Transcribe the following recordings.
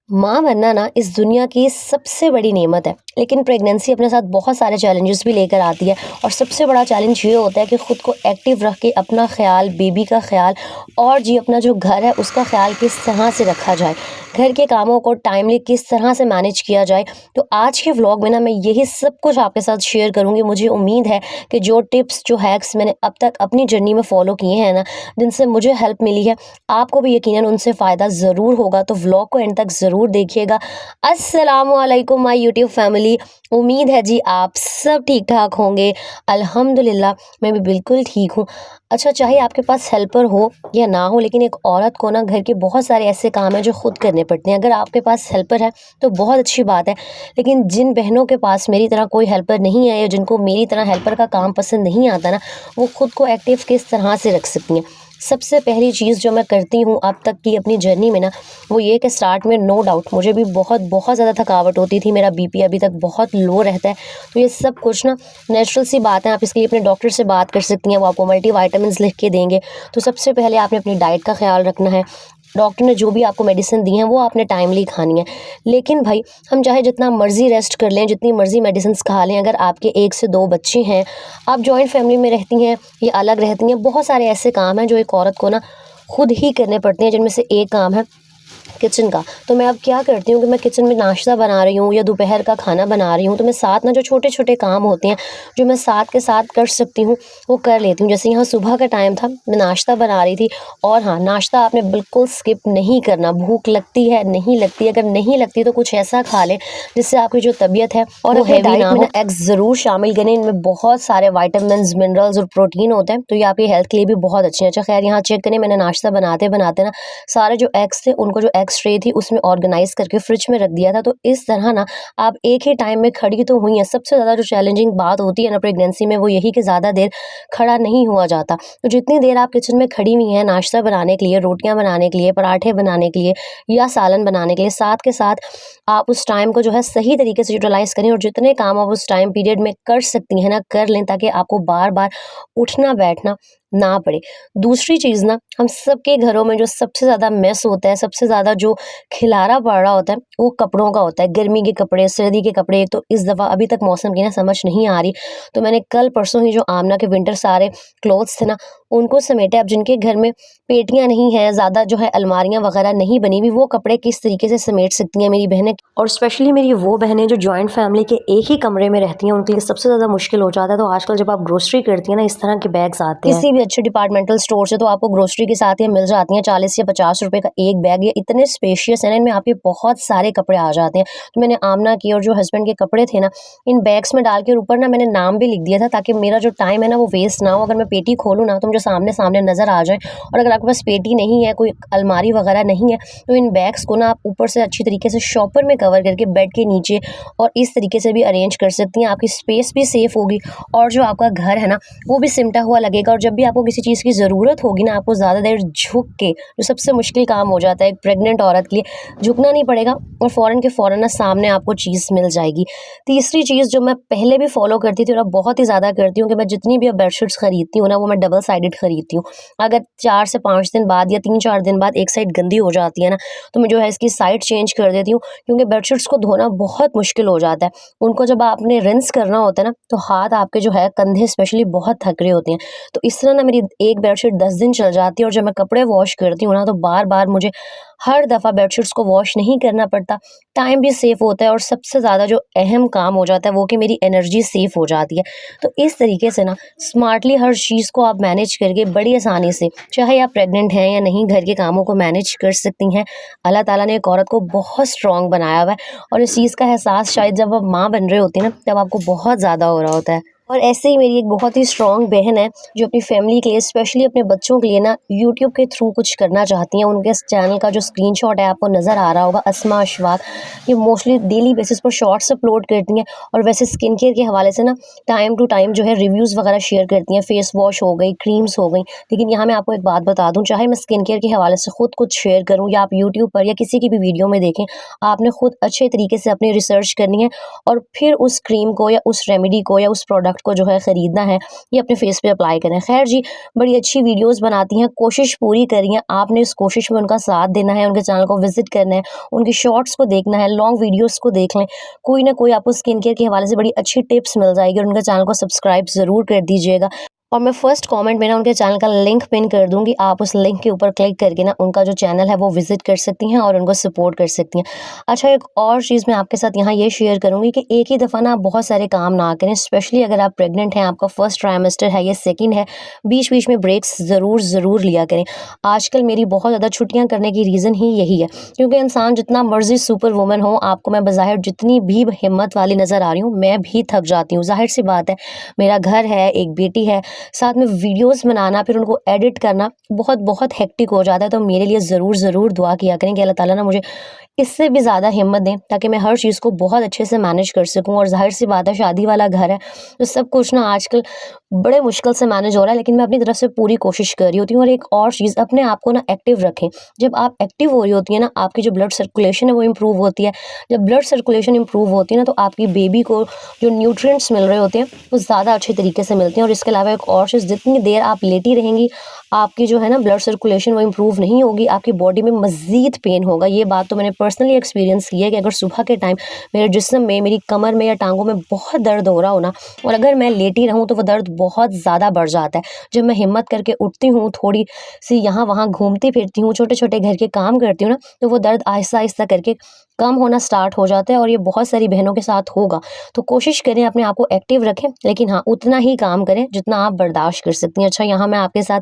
माँ बनना ना इस दुनिया की सबसे बड़ी नेमत है। लेकिन प्रेगनेंसी अपने साथ बहुत सारे चैलेंजेस भी लेकर आती है और सबसे बड़ा चैलेंज ये होता है कि खुद को एक्टिव रख के अपना ख्याल, बेबी का ख्याल और जी अपना जो घर है उसका ख्याल किस तरह से रखा जाए, घर के कामों को टाइमली किस तरह से मैनेज किया जाए। तो आज के व्लॉग में ना मैं यही सब कुछ आपके साथ शेयर करूँगी। मुझे उम्मीद है कि जो टिप्स, जो हैक्स मैंने अब तक अपनी जर्नी में फ़ॉलो किए हैं ना, जिनसे मुझे हेल्प मिली है, आपको भी यकीनन उनसे फ़ायदा ज़रूर होगा। तो व्लॉग को एंड तक ज़रूर देखिएगा। अस्सलामुअलैकुम माय यूट्यूब फैमिली। उम्मीद है जी आप सब ठीक-ठाक होंगे। अल्हम्दुलिल्लाह मैं भी बिल्कुल ठीक हूँ। अच्छा, चाहे आपके पास हेल्पर हो या ना हो, लेकिन एक औरत को ना घर के बहुत सारे ऐसे काम हैं जो खुद करने पड़ते हैं। अगर आपके पास हेल्पर है तो बहुत अच्छी बात है, लेकिन जिन बहनों के पास मेरी तरह कोई हेल्पर नहीं है या जिनको मेरी तरह हेल्पर का काम पसंद नहीं आता ना, वो खुद को एक्टिव किस तरह से रख सकती हैं। सबसे पहली चीज़ जो मैं करती हूँ अब तक की अपनी जर्नी में ना, वो ये कि स्टार्ट में नो डाउट मुझे भी बहुत बहुत ज़्यादा थकावट होती थी। मेरा बीपी अभी तक बहुत लो रहता है। तो ये सब कुछ ना नेचुरल सी बात है। आप इसके लिए अपने डॉक्टर से बात कर सकती हैं, वो आपको मल्टीविटामिन्स लिख के देंगे। तो सबसे पहले आपने अपनी डाइट का ख्याल रखना है। डॉक्टर ने जो भी आपको मेडिसिन दी हैं वो आपने टाइमली खानी है। लेकिन भाई, हम चाहे जितना मर्ज़ी रेस्ट कर लें, जितनी मर्ज़ी मेडिसिन्स खा लें, अगर आपके 1 से 2 बच्चे हैं, आप जॉइंट फैमिली में रहती हैं या अलग रहती हैं, बहुत सारे ऐसे काम हैं जो एक औरत को ना खुद ही करने पड़ते हैं, जिनमें से एक काम है किचन का। तो मैं अब क्या करती हूँ कि मैं किचन में नाश्ता बना रही हूँ या दोपहर का खाना बना रही हूँ, तो मैं साथ ना जो छोटे-छोटे काम होते हैं, जो मैं साथ के साथ कर सकती हूँ, वो कर लेती हूँ। जैसे यहाँ सुबह का टाइम था, मैं नाश्ता बना रही थी। और हाँ, नाश्ता आपने बिल्कुल स्किप नहीं करना। भूख लगती है, नहीं लगती, अगर नहीं लगती तो कुछ ऐसा खा लें जिससे आपकी जो तबीयत है और वो हेवी ना हो। एग्स ज़रूर शामिल करें, इनमें बहुत सारे विटामिन्स, मिनरल्स और प्रोटीन होते हैं, तो ये आपकी हेल्थ के लिए भी बहुत अच्छे हैं। अच्छा खैर, यहाँ चेक करें, मैंने नाश्ता बनाते-बनाते ना सारे जो एग्स थे उनको जो एग ट्रे थी उसमें ऑर्गेनाइज करके फ्रिज में रख दिया था। तो इस तरह ना आप एक ही टाइम में खड़ी तो हुई हैं। सबसे ज़्यादा जो चैलेंजिंग बात होती है ना प्रेगनेंसी में, वो यही कि ज़्यादा देर खड़ा नहीं हुआ जाता। तो जितनी देर आप किचन में खड़ी हुई हैं नाश्ता बनाने के लिए, रोटियां बनाने के लिए, पराठे बनाने के लिए या सालन बनाने के लिए, साथ के साथ आप उस टाइम को जो है सही तरीके से यूटिलाइज करें और जितने काम आप उस टाइम पीरियड में कर सकती हैं ना, कर लें, ताकि आपको बार बार उठना बैठना ना पड़े। दूसरी चीज़ ना, हम सबके घरों में जो सबसे ज़्यादा मेस होता है, सबसे ज़्यादा जो खिलारा पड़ रहा होता है, वो कपड़ों का होता है। गर्मी के कपड़े, सर्दी के कपड़े। तो इस दफ़ा अभी तक मौसम की ना समझ नहीं आ रही, तो मैंने कल परसों ही जो आमना के विंटर सारे क्लोथ्स थे ना, उनको समेटे। अब जिनके घर में पेटियाँ नहीं हैं, ज़्यादा जो है अलमारियाँ वगैरह नहीं बनी हुई, वो कपड़े किस तरीके से समेट सकती हैं मेरी बहनें। और स्पेशली मेरी वो बहनें जो जॉइंट फैमिली के एक ही कमरे में रहती हैं, उनके लिए सबसे ज़्यादा मुश्किल हो जाता है। तो आजकल जब आप ग्रोसरी करती हैं ना, इस तरह के बैग्स आते हैं किसी भी अच्छे डिपार्टमेंटल स्टोर से, तो आपको ग्रोसरी के साथ ये मिल जाती हैं 40 या 50 रुपए का एक बैग। ये इतने स्पेशियस हैं ना, इनमें आपके बहुत सारे कपड़े आ जाते हैं। तो मैंने आमना की और जो हस्बैंड के कपड़े थे ना, इन बैग्स में डाल के ऊपर ना मैंने नाम भी लिख दिया था, ताकि मेरा जो टाइम है ना वो वेस्ट ना हो। अगर मैं पेटी खोलूँ ना तो मुझे सामने सामने नज़र आ जाए। और अगर आपके पास पेटी नहीं है, कोई अलमारी वगैरह नहीं है, तो इन बैग्स को ना आप ऊपर से अच्छी तरीके से शॉपर में कवर करके बेड के नीचे और इस तरीके से भी अरेंज कर सकती हैं। आपकी स्पेस भी सेफ होगी और जो आपका घर है ना, वो भी सिमटा हुआ लगेगा। और जब भी आपको किसी चीज़ की ज़रूरत होगी ना, आपको ज़्यादा देर झुक के, जो सबसे मुश्किल काम हो जाता है एक प्रेग्नेंट औरत के लिए, झुकना नहीं पड़ेगा और फ़ौरन के फ़ौरन ना सामने आपको चीज़ मिल जाएगी। तीसरी चीज़ जो मैं पहले भी फ़ॉलो करती थी और अब बहुत ही ज़्यादा करती हूँ, कि मैं जितनी भी अब बेडशीट्स खरीदती हूँ ना, वो मैं डबल साइडेड खरीदती हूँ। अगर 4 से 5 दिन बाद या 3-4 दिन बाद एक साइड गंदी हो जाती है ना, तो मैं जो है इसकी साइड चेंज कर देती हूँ, क्योंकि बेडशीट्स को धोना बहुत मुश्किल हो जाता है। उनको जब आपने रिंस करना होता है ना, तो हाथ आपके जो है, कंधे स्पेशली बहुत थक रहे होते हैं। तो इस तरह ना मेरी एक बेडशीट 10 दिन चल जाती है। और जब मैं कपड़े वॉश करती हूँ ना, तो बार-बार मुझे हर दफ़ा बेडशीट्स को वॉश नहीं करना पड़ता, टाइम भी सेव होता है और सबसे ज़्यादा जो अहम काम हो जाता है वो कि मेरी एनर्जी सेव हो जाती है। तो इस तरीके से ना स्मार्टली हर चीज़ को आप मैनेज करके बड़ी आसानी से, चाहे आप प्रेग्नेंट हैं या नहीं, घर के कामों को मैनेज कर सकती हैं। अल्लाह ताला ने एक औरत को बहुत स्ट्रॉन्ग बनाया हुआ है और इस चीज़ का एहसास शायद जब आप माँ बन रहे होती हैं ना, तब आपको बहुत ज़्यादा हो रहा होता है। और ऐसे ही मेरी एक बहुत ही स्ट्रॉन्ग बहन है, जो अपनी फैमिली के लिए, स्पेशली अपने बच्चों के लिए ना यूट्यूब के थ्रू कुछ करना चाहती हैं। उनके इस चैनल का जो स्क्रीनशॉट है आपको नज़र आ रहा होगा, अस्मा अशफाक। ये मोस्टली डेली बेसिस पर शॉर्ट्स अपलोड करती हैं और वैसे स्किन केयर के हवाले से ना टाइम टू टाइम जो है रिव्यूज़ वगैरह शेयर करती हैं। फेस वॉश हो गई, क्रीम्स हो गई। लेकिन यहाँ मैं आपको एक बात बता दूँ, चाहे मैं स्किन केयर के हवाले से खुद कुछ शेयर करूँ या आप यूट्यूब पर या किसी की भी वीडियो में देखें, आपने खुद अच्छे तरीके से अपनी रिसर्च करनी है और फिर उस क्रीम को या उस रेमेडी को या उस प्रोडक्ट प्रोडक्ट को जो है ख़रीदना है, ये अपने फेस पे अप्लाई करें। खैर जी, बड़ी अच्छी वीडियोज़ बनाती हैं, कोशिश पूरी करिए, आपने इस कोशिश में उनका साथ देना है, उनके चैनल को विज़िट करना है, उनकी शॉर्ट्स को देखना है, लॉन्ग वीडियोज़ को देख लें। कोई ना कोई आपको स्किन केयर के हवाले से बड़ी अच्छी टिप्स मिल जाएगी और उनके चैनल को सब्सक्राइब ज़रूर कर दीजिएगा। और मैं फर्स्ट कमेंट में ना उनके चैनल का लिंक पिन कर दूँगी, आप उस लिंक के ऊपर क्लिक करके ना उनका जो चैनल है वो विज़िट कर सकती हैं और उनको सपोर्ट कर सकती हैं। अच्छा, एक और चीज़ मैं आपके साथ यहाँ ये शेयर करूँगी कि एक ही दफ़ा ना आप बहुत सारे काम ना करें, स्पेशली अगर आप प्रेग्नेंट हैं, आपका फर्स्ट ट्राइमेस्टर है या सेकंड है, बीच-बीच में ब्रेक्स ज़रूर लिया करें। आजकल मेरी बहुत ज़्यादा छुट्टियाँ करने की रीज़न ही यही है, क्योंकि इंसान जितना मर्ज़ी सुपर वुमन हो, आपको मैं बज़ाहिर जितनी भी हिम्मत वाली नज़र आ रही हूँ, मैं भी थक जाती हूँ। ज़ाहिर-सी बात है, मेरा घर है, एक बेटी है, साथ में वीडियोस बनाना, फिर उनको एडिट करना बहुत हेक्टिक हो जाता है। तो मेरे लिए ज़रूर दुआ किया करें कि अल्लाह ताला ना मुझे इससे भी ज़्यादा हिम्मत दें, ताकि मैं हर चीज़ को बहुत अच्छे से मैनेज कर सकूँ। और ज़ाहिर-सी बात है, शादी वाला घर है, तो सब कुछ ना आजकल बड़े मुश्किल से मैनेज हो रहा है, लेकिन मैं अपनी तरफ से पूरी कोशिश कर रही होती हूँ। और एक और चीज़, अपने आप को ना एक्टिव रखें। जब आप एक्टिव हो रही होती हैं ना, आपकी जो ब्लड सर्कुलेशन है वो इम्प्रूव होती है। जब ब्लड सर्कुलेशन इम्प्रूव होती है ना, तो आपकी बेबी को जो न्यूट्रिएंट्स मिल रहे होते हैं वो ज़्यादा अच्छे तरीके से मिलते हैं। और इसके अलावा एक और चीज़, जितनी देर आप लेटी रहेंगी, आपकी जो है ना ब्लड सर्कुलेशन वो इम्प्रूव नहीं होगी, आपकी बॉडी में मज़ीद पेन होगा। ये बात तो मैंने पर्सनली एक्सपीरियंस की है कि अगर सुबह के टाइम मेरे जिस्म में, मेरी कमर में या टाँगों में बहुत दर्द हो रहा हो ना, और अगर मैं लेटी रहूँ तो वो दर्द बहुत ज़्यादा बढ़ जाता है। जब मैं हिम्मत करके उठती हूँ, थोड़ी-सी यहाँ-वहाँ घूमती-फिरती हूँ, छोटे-छोटे घर के काम करती हूँ ना, तो वो दर्द आहिस्ता-आहिस्ता करके कम होना स्टार्ट हो जाता है। और ये बहुत सारी बहनों के साथ होगा। तो कोशिश करें अपने आप को एक्टिव रखें, लेकिन हाँ, उतना ही काम करें जितना आप बर्दाश्त कर सकती हैं। अच्छा, यहाँ मैं आपके साथ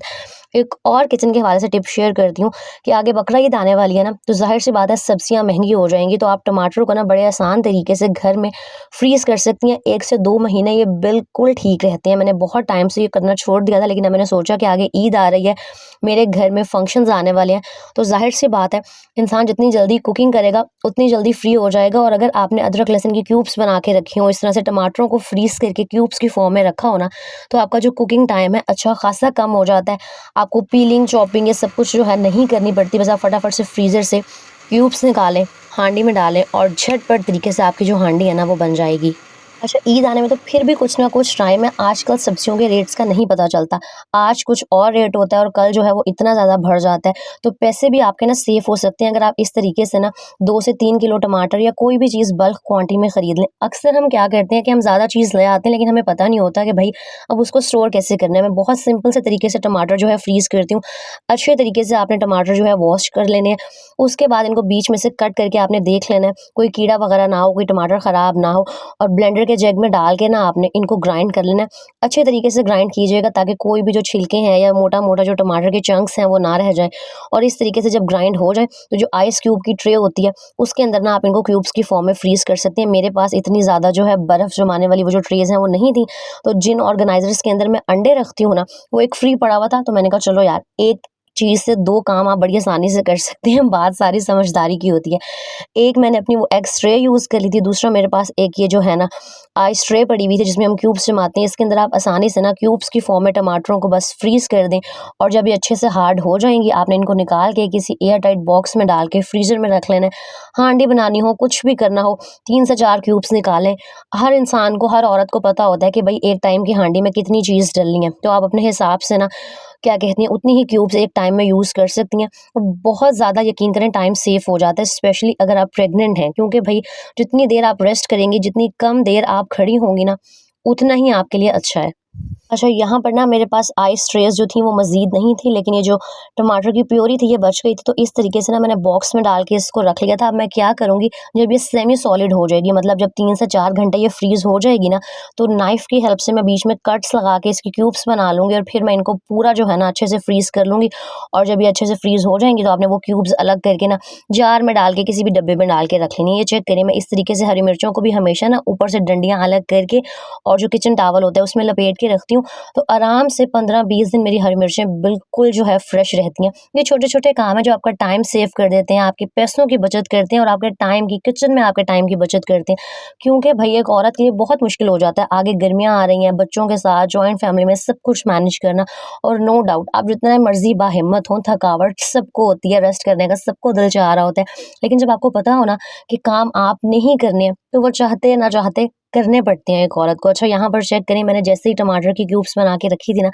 एक और किचन के हवाले से टिप शेयर करती हूँ कि आगे बकरा ईद आने वाली है ना, तो ज़ाहिर-सी बात है, सब्जियाँ महँगी हो जाएँगी, तो आप टमाटर को ना बड़े आसान तरीके से घर में फ्रीज़ कर सकती हैं। 1 से 2 महीने ये बिल्कुल ठीक रहते हैं। मैंने बहुत टाइम से ये करना छोड़ दिया था, लेकिन अब मैंने सोचा कि आगे ईद आ रही है, मेरे घर में फंक्शंस आने वाले हैं, तो ज़ाहिर-सी बात है, इंसान जितनी जल्दी कुकिंग करेगा, उतनी जल्दी फ्री हो जाएगा। और अगर आपने अदरक लहसुन की क्यूब्स बना के रखी हों, इस तरह से टमाटरों को फ्रीज़ करके क्यूब्स की फॉर्म में रखा हो ना, तो आपका जो कुकिंग टाइम है अच्छा खासा कम हो जाता है। आपको पीलिंग, चॉपिंग, ये सब कुछ जो है नहीं करनी पड़ती। बस आप फटाफट से फ्रीज़र से क्यूब्स निकालें, हांडी में डालें और झटपट तरीके से आपकी जो हांडी है ना वो बन जाएगी। अच्छा, ईद आने में तो फिर भी कुछ ना कुछ टाइम है। आजकल सब्जियों के रेट्स का नहीं पता चलता। आज कुछ और रेट होता है और कल जो है वो इतना ज़्यादा बढ़ जाता है। तो पैसे भी आपके ना सेव हो सकते हैं, अगर आप इस तरीके से ना 2 से 3 किलो टमाटर या कोई भी चीज़ बल्क क्वांटिटी में खरीद लें। अक्सर हम क्या करते हैं कि हम ज़्यादा चीज़ ले आते हैं, लेकिन हमें पता नहीं होता कि भाई अब उसको स्टोर कैसे करना है। मैं बहुत सिंपल से तरीके से टमाटर जो है फ्रीज़ करती हूँ। अच्छे तरीके से आपने टमाटर जो है वॉश कर लेने हैं। उसके बाद इनको बीच में से कट करके आपने देख लेना है, कोई कीड़ा वगैरह ना हो, कोई टमाटर ख़राब ना हो। और ब्लेंडर के जग में डाल के ना आपने इनको ग्राइंड कर लेना है। अच्छे तरीके से ग्राइंड कीजिएगा, ताकि कोई भी जो छिलके हैं या मोटा-मोटा जो टमाटर के चंक्स हैं वो ना रह जाएँ। और इस तरीके से जब ग्राइंड हो जाए, तो जो आइस क्यूब की ट्रे होती है, उसके अंदर ना आप इनको क्यूब्स की फॉर्म में फ्रीज़ कर सकते हैं। मेरे पास इतनी ज़्यादा जो है बर्फ़ जमाने वाली वो जो ट्रेज़ हैं वो नहीं थी, तो जिन ऑर्गेनाइज़र्स के अंदर मैं अंडे रखती हूँ ना, वो एक फ्री पड़ा हुआ था, तो मैंने कहा चलो यार, एक चीज़ से 2 काम आप बड़ी आसानी से कर सकते हैं। बात सारी समझदारी की होती है। एक मैंने अपनी वो एग्स ट्रे यूज़ कर ली थी, दूसरा मेरे पास एक ये जो है ना आइस ट्रे पड़ी हुई थी, जिसमें हम क्यूब्स जमाते हैं। इसके अंदर आप आसानी से ना क्यूब्स की फॉर्म में टमाटरों को बस फ्रीज़ कर दें, और जब ये अच्छे से हार्ड हो जाएँगी, आपने इनको निकाल के किसी एयर टाइट बॉक्स में डाल के फ्रीज़र में रख लेना है। हांडी बनानी हो, कुछ भी करना हो, 3 से 4 क्यूब्स निकालें। हर इंसान को, हर औरत को पता होता है कि भई एक टाइम की हांडी में कितनी चीज़ डलनी है, तो आप अपने हिसाब से ना क्या कहती हैं, उतनी ही क्यूब्स एक टाइम में यूज़ कर सकती हैं। और बहुत ज़्यादा यकीन करें, टाइम सेव हो जाता है, स्पेशली अगर आप प्रेग्नेंट हैं, क्योंकि भई जितनी देर आप रेस्ट करेंगी, जितनी कम देर आप खड़ी होंगी ना, उतना ही आपके लिए अच्छा है। अच्छा, यहाँ पर ना मेरे पास आइस ट्रेज़ जो थी वो मज़ीद नहीं थी, लेकिन ये जो टमाटर की प्योरी थी ये बच गई थी, तो इस तरीके से ना मैंने बॉक्स में डाल के इसको रख लिया था। अब मैं क्या करूँगी, जब ये सेमी सॉलिड हो जाएगी, मतलब जब 3 से 4 घंटे ये फ्रीज़ हो जाएगी ना, तो नाइफ़ की हेल्प से मैं बीच में कट्स लगा के इसकी क्यूब्स बना लूँगी, और फिर मैं इनको पूरा जो है ना अच्छे से फ्रीज़ कर लूँगी। और जब ये अच्छे से फ्रीज़ हो जाएँगी, तो आपने वो क्यूब्स अलग करके ना जार में डाल के किसी भी डब्बे में डाल के रख लेनी है। ये चेक करिए, मैं इस तरीके से हरी मिर्चों को भी हमेशा ना ऊपर से डंडियाँ अलग करके और जो किचन टॉवल होता है उसमें लपेट के रखती हूँ, तो आराम से 15-20 दिन मेरी हरी मिर्चें बिल्कुल जो है फ्रेश रहती हैं। ये छोटे-छोटे काम हैं जो आपका टाइम सेव कर देते हैं, आपके पैसों की बचत करते हैं, और आपके टाइम की, किचन में आपके टाइम की बचत करते हैं। क्योंकि भई एक औरत के लिए बहुत मुश्किल हो जाता है, आगे गर्मियाँ आ रही हैं, बच्चों के साथ, जॉइंट फैमिली में सब कुछ मैनेज करना। और नो डाउट आप जितना मर्ज़ी बाहिम्मत हों, थकावट सबको होती है, रेस्ट करने का सबको दिल चाह रहा होता है। लेकिन जब आपको पता हो ना कि काम आपने ही करने हैं, तो वो चाहते ना चाहते करने पड़ते हैं एक औरत को। अच्छा यहाँ पर चेक करें, मैंने जैसे ही टमाटर की क्यूब्स बना के रखी थी ना,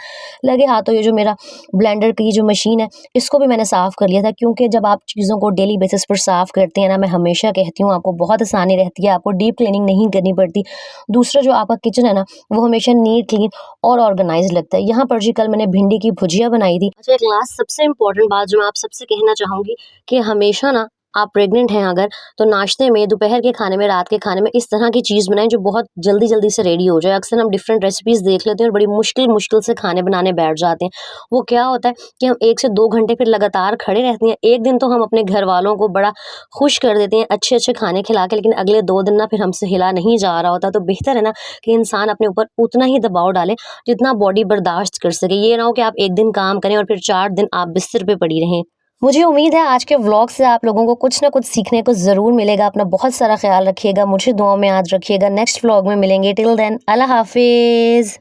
लगे हाथों ये जो मेरा ब्लेंडर की जो मशीन है इसको भी मैंने साफ़ कर लिया था, क्योंकि जब आप चीज़ों को डेली बेसिस पर साफ़ करते हैं ना, मैं हमेशा कहती हूँ आपको बहुत आसानी रहती है, आपको डीप क्लीनिंग नहीं करनी पड़ती। दूसरा जो आपका किचन है ना, वो हमेशा नीट क्लीन और ऑर्गेनाइज लगता है। यहाँ पर जी कल मैंने भिंडी की भुजिया बनाई थी। अच्छा, एक लास्ट सबसे इम्पोर्टेंट बात जो मैं आप सबसे कहना चाहूँगी कि हमेशा ना आप प्रेग्नेंट हैं अगर, तो नाश्ते में, दोपहर के खाने में, रात के खाने में इस तरह की चीज़ बनाएं जो बहुत जल्दी जल्दी से रेडी हो जाए। अक्सर हम डिफरेंट रेसिपीज़ देख लेते हैं और बड़ी मुश्किल मुश्किल से खाने बनाने बैठ जाते हैं। वो क्या होता है कि हम 1 से 2 घंटे फिर लगातार खड़े रहते हैं। एक दिन तो हम अपने घर वालों को बड़ा खुश कर देते हैं अच्छे अच्छे खाने खिला के, लेकिन अगले 2 दिन ना फिर हमसे हिला नहीं जा रहा होता। तो बेहतर है ना कि इंसान अपने ऊपर उतना ही दबाव डाले जितना बॉडी बर्दाश्त कर सके। ये ना हो कि आप एक दिन काम करें और फिर 4 दिन आप बिस्तर पे पड़ी रहें। मुझे उम्मीद है आज के व्लॉग से आप लोगों को कुछ ना कुछ सीखने को ज़रूर मिलेगा। अपना बहुत सारा ख्याल रखिएगा, मुझे दुआओं में याद रखिएगा। नेक्स्ट व्लॉग में मिलेंगे। टिल देन अल्लाह हाफिज़।